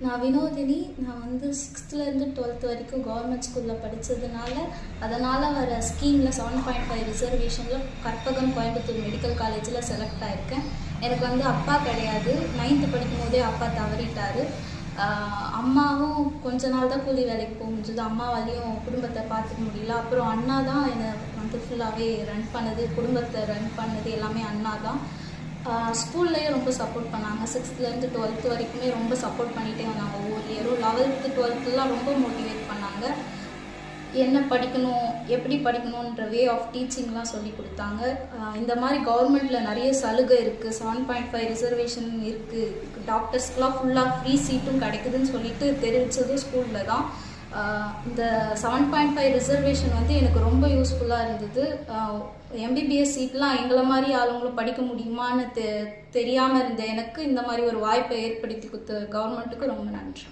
நான் வினோதினி. நான் வந்து 6th-லேருந்து 12th வரைக்கும் கவர்மெண்ட் ஸ்கூலில் படித்ததுனால அதனால் வர ஸ்கீமில் 7.5 ரிசர்வேஷனில் கற்பகம் கோயம்புத்தூர் மெடிக்கல் காலேஜில் செலக்ட் ஆகிருக்கேன். எனக்கு வந்து அப்பா கிடையாது. 9th படிக்கும் போதே அப்பா தவறிட்டார். அம்மாவும் கொஞ்ச நாள் தான் கூலி வேலைக்கு போக முடிஞ்சது. அம்மாவாலையும் குடும்பத்தை பார்த்துக்க முடியல. அப்புறம் அண்ணா தான் என்னை வந்து ஃபுல்லாகவே ரன் பண்ணது, குடும்பத்தை ரன் பண்ணது எல்லாமே அண்ணா தான். ஸ்கூல்லையும் ரொம்ப சப்போர்ட் பண்ணாங்க. 6th-லேருந்து 12th வரைக்குமே ரொம்ப சப்போர்ட் பண்ணிகிட்டே வந்தாங்க ஒவ்வொரு இயரும். 11th 12thலாம் ரொம்ப மோட்டிவேட் பண்ணாங்க. என்ன படிக்கணும், எப்படி படிக்கணுன்ற வே ஆஃப் டீச்சிங்லாம் சொல்லி கொடுத்தாங்க. இந்த மாதிரி கவர்மெண்ட்டில் நிறைய சலுகை இருக்குது, 7.5 ரிசர்வேஷன் இருக்குது, டாக்டர்ஸ்க்குலாம் ஃபுல்லாக ஃப்ரீ சீட்டும் கிடைக்குதுன்னு சொல்லிட்டு தெரிவித்ததும் ஸ்கூலில் தான். இந்த 7.5 ரிசர்வேஷன் வந்து எனக்கு ரொம்ப யூஸ்ஃபுல்லாக இருந்தது. எம்பிபிஎஸ் சீட்லாம் எங்களை மாதிரி ஆளுங்களும் படிக்க முடியுமான்னு தெரியாமல் இருந்த எனக்கு இந்த மாதிரி ஒரு வாய்ப்பை ஏற்படுத்தி கொடுத்த கவர்மெண்ட்டுக்கு ரொம்ப நன்றி.